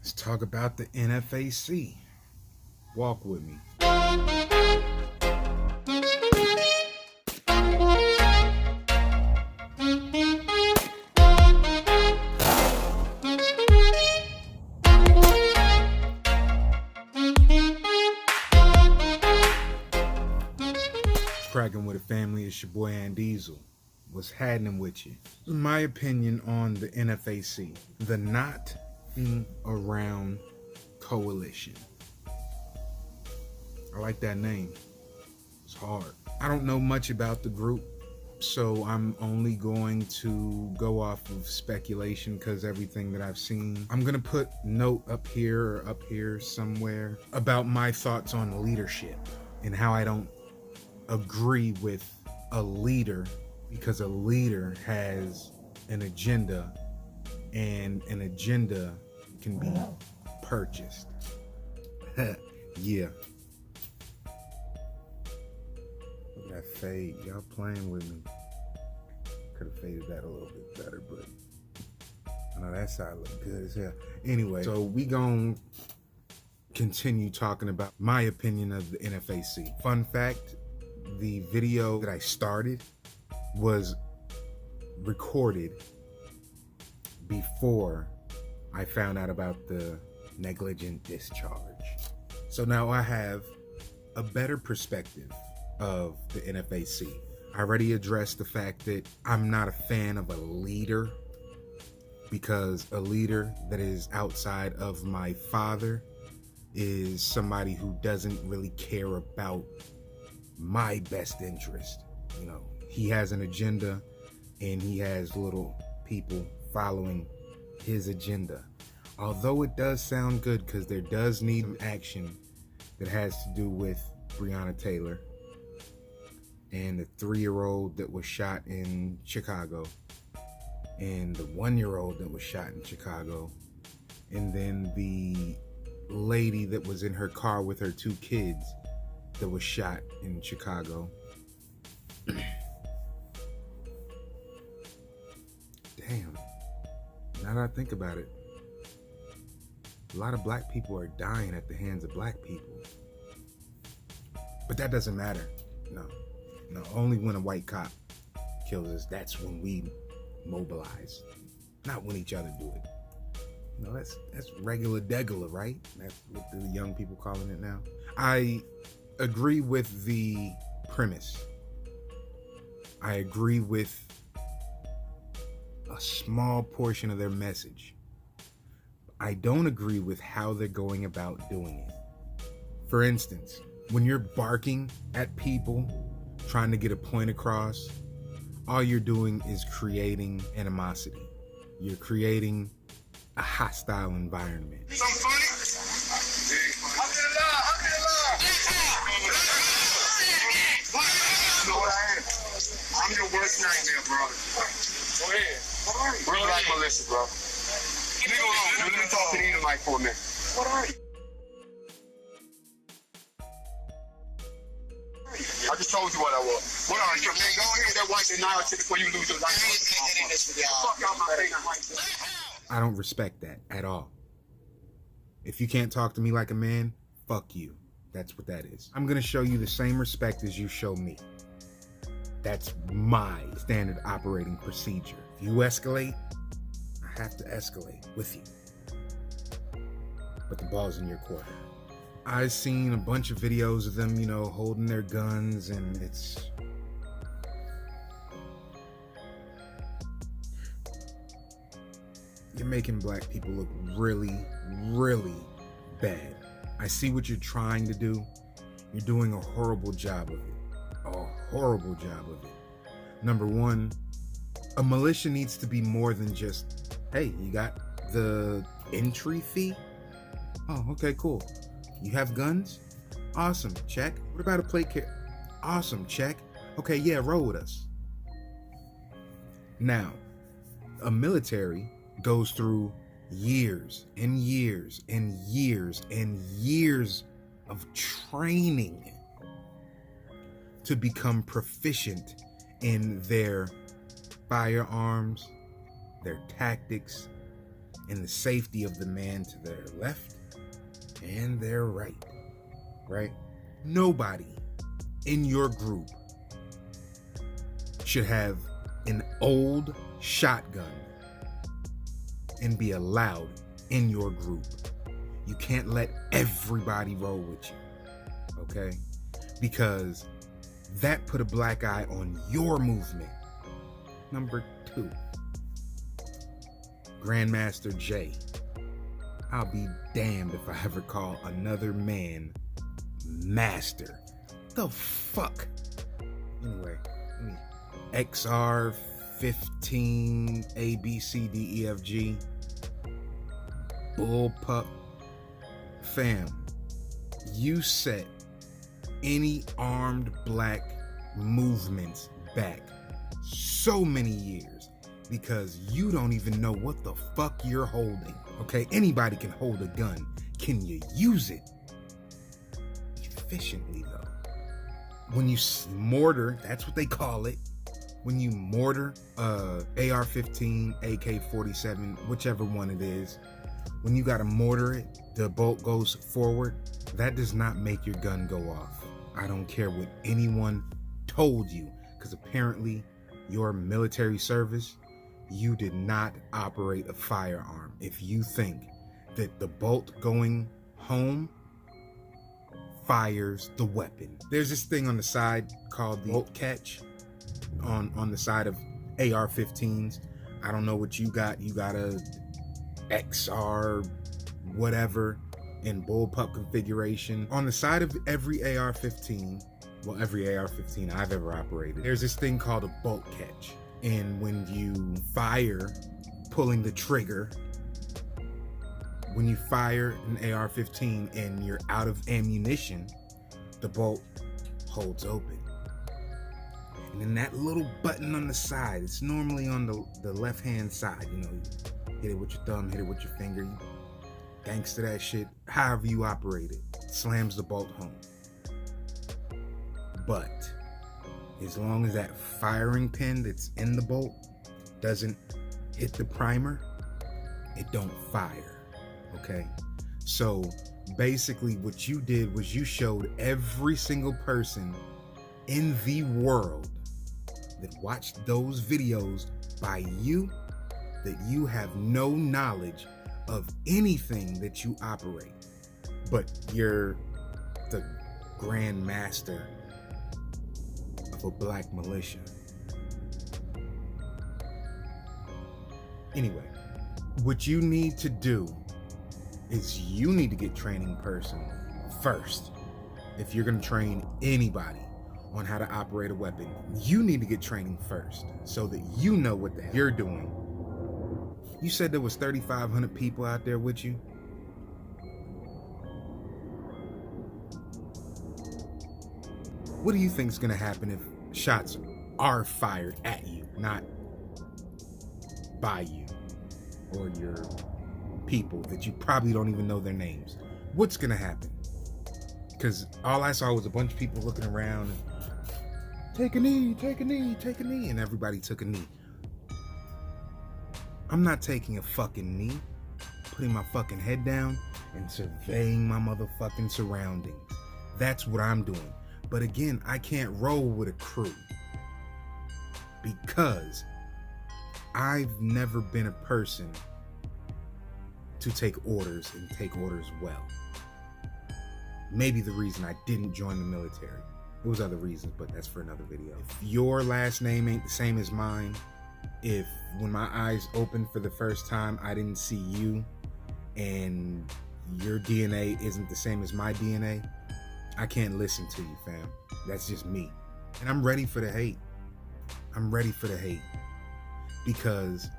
Let's talk about the NFAC. Walk with me. Cracking with a family, it's your boy Diesel. What's happening with you? My opinion on the NFAC, the Not Around Coalition. I like that name. It's hard. I don't know much about the group, so I'm only going to go off of speculation because everything that I've seen. I'm gonna put note up here or up here somewhere about my thoughts on leadership and how I don't agree with a leader because a leader has an agenda and an agenda can be purchased. Yeah. Look at that fade. Y'all playing with me. Could have faded that a little bit better, but I know that side looked good as hell. Anyway, so we gonna continue talking about my opinion of the NFAC. Fun fact, the video that I started was recorded before I found out about the negligent discharge. So now I have a better perspective of the NFAC. I already addressed the fact that I'm not a fan of a leader because a leader that is outside of my father is somebody who doesn't really care about my best interest. You know, he has an agenda and he has little people following his agenda. Although it does sound good because there does need some action that has to do with Breonna Taylor and the 3-year-old that was shot in Chicago and the 1-year-old that was shot in Chicago and then the lady that was in her car with her 2 kids that was shot in Chicago. Damn. Now that I think about it, a lot of black people are dying at the hands of black people. But that doesn't matter. No, only when a white cop kills us, that's when we mobilize. Not when each other do it. You know, that's regular degular, right? That's what the young people calling it now. I agree with the premise. I agree with a small portion of their message. I don't agree with how they're going about doing it. For instance, when you're barking at people, trying to get a point across, all you're doing is creating animosity. You're creating a hostile environment. I'm your worst nightmare, bro. Go ahead. We're Black Melissa, bro. Let me talk to you mic for a minute. What are you? I just told you what I was. What are you? Man, go ahead that white and Nile shit before you lose your life. Fuck out my face. I don't respect that at all. If you can't talk to me like a man, fuck you. That's what that is. I'm gonna show you the same respect as you show me. That's my standard operating procedure. If you escalate, I have to escalate with you. But the ball's in your court. I've seen a bunch of videos of them, you know, holding their guns, and it's... You're making black people look really, really bad. I see what you're trying to do. You're doing a horrible job of it. A horrible job of it. Number one, a militia needs to be more than just, hey, you got the entry fee? Oh, okay, cool. You have guns? Awesome, check. What about a plate carrier? Awesome, check. Okay, yeah, roll with us. Now, a military goes through years and years and years and years of training to become proficient in their firearms, their tactics, and the safety of the man to their left and their right, right? Nobody in your group should have an old shotgun and be allowed in your group. You can't let everybody roll with you, okay? Because that put a black eye on your movement. Number 2, Grandmaster J. I'll be damned if I ever call another man master. The fuck? Anyway, XR 15 ABCDEFG Bullpup. Fam, you set any armed black movements back so many years because you don't even know what the fuck you're holding. Okay, anybody can hold a gun. Can you use it efficiently though? When you mortar, that's what they call it. When you mortar AR-15, AK-47, whichever one it is, when you gotta mortar it, the bolt goes forward. That does not make your gun go off. I don't care what anyone told you, because apparently your military service, you did not operate a firearm if you think that the bolt going home fires the weapon. There's this thing on the side called the bolt catch on the side of AR-15s. I don't know what you got. You got a XR whatever in bullpup configuration. On the side of every AR-15, well, every AR-15 I've ever operated, there's this thing called a bolt catch. And when you fire, pulling the trigger, when you fire an AR-15 and you're out of ammunition, the bolt holds open. And then that little button on the side, it's normally on the left-hand side, you know, you hit it with your thumb, hit it with your finger, you gangster that shit, however you operate it, slams the bolt home. But as long as that firing pin that's in the bolt doesn't hit the primer, it don't fire, okay? So basically what you did was you showed every single person in the world that watched those videos by you that you have no knowledge of anything that you operate, but you're the grand master of a black militia. Anyway, what you need to do is you need to get training personally first. If you're gonna train anybody on how to operate a weapon, you need to get training first so that you know what the hell you're doing. You said there was 3,500 people out there with you. What do you think is gonna happen if shots are fired at you, not by you or your people that you probably don't even know their names? What's gonna happen? Because all I saw was a bunch of people looking around and take a knee, take a knee, take a knee, and everybody took a knee. I'm not taking a fucking knee, putting my fucking head down and surveying my motherfucking surroundings. That's what I'm doing. But again, I can't roll with a crew because I've never been a person to take orders and take orders well. Maybe the reason I didn't join the military. There was other reasons, but that's for another video. If your last name ain't the same as mine, if when my eyes opened for the first time, I didn't see you and your DNA isn't the same as my DNA, I can't listen to you, fam. That's just me. And I'm ready for the hate. I'm ready for the hate because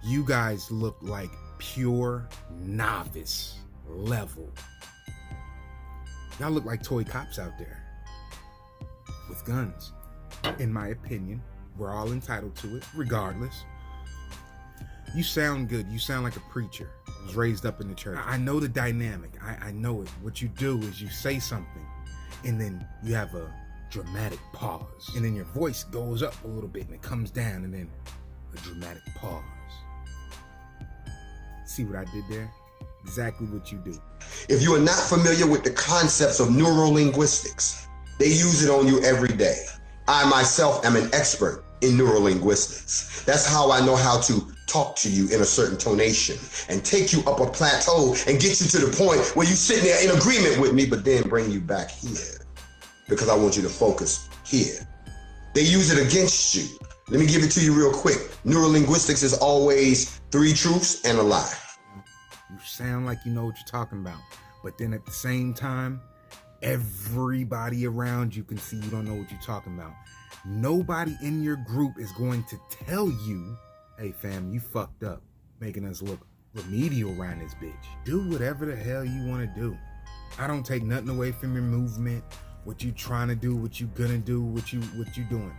you guys look like pure novice level. Y'all look like toy cops out there with guns. In my opinion, we're all entitled to it, regardless. You sound good. You sound like a preacher. I was raised up in the church. I know the dynamic. I know it. What you do is you say something, and then you have a dramatic pause, and then your voice goes up a little bit, and it comes down, and then a dramatic pause. See what I did there? Exactly what you do. If you are not familiar with the concepts of neurolinguistics, they use it on you every day. I myself am an expert in neurolinguistics. That's how I know how to talk to you in a certain tonation and take you up a plateau and get you to the point where you're sitting there in agreement with me, but then bring you back here because I want you to focus here. They use it against you. Let me give it to you real quick. Neurolinguistics is always 3 truths and a lie. You sound like you know what you're talking about, but then at the same time, everybody around you can see you don't know what you're talking about. Nobody in your group is going to tell you, hey fam, you fucked up, making us look remedial around this bitch. Do whatever the hell you want to do. I don't take nothing away from your movement, what you trying to do, what you gonna do, what you doing.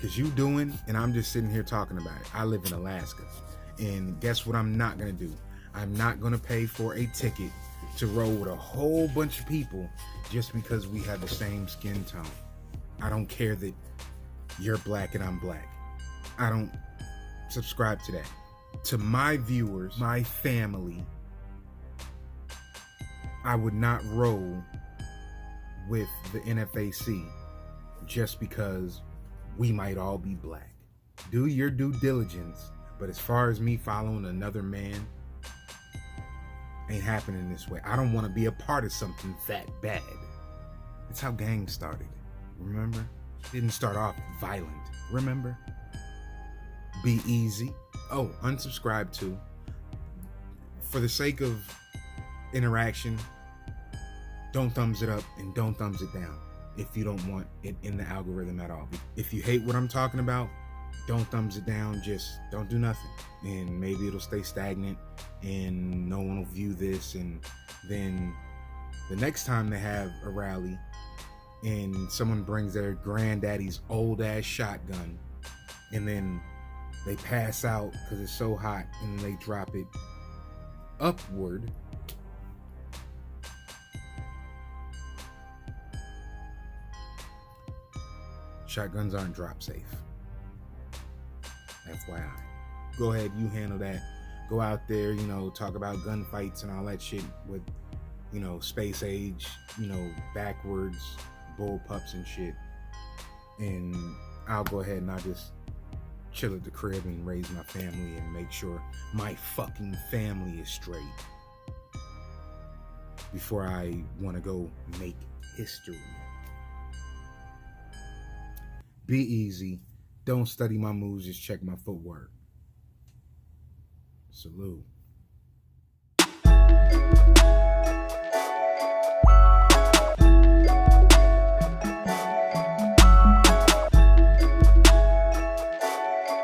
Cause you doing, and I'm just sitting here talking about it. I live in Alaska, and guess what I'm not gonna do? I'm not gonna pay for a ticket to roll with a whole bunch of people just because we have the same skin tone. I don't care that you're black and I'm black. I don't subscribe to that. To my viewers, my family, I would not roll with the NFAC just because we might all be black. Do your due diligence, but as far as me following another man, ain't happening this way. I don't want to be a part of something that bad. It's how gangs started, remember? Didn't start off violent, remember? Be easy. Oh, unsubscribe to. For the sake of interaction, don't thumbs it up and don't thumbs it down if you don't want it in the algorithm at all. If you hate what I'm talking about, don't thumbs it down, just don't do nothing. And maybe it'll stay stagnant and no one will view this, and then the next time they have a rally and someone brings their granddaddy's old ass shotgun and then they pass out because it's so hot and then they drop it upward, shotguns aren't drop safe. FYI. Go ahead, you handle that. Go out there, talk about gunfights and all that shit with, space age, backwards, bull pups and shit. And I'll go ahead and I'll just chill at the crib and raise my family and make sure my fucking family is straight before I want to go make history. Be easy. Don't study my moves, just check my footwork. Salute.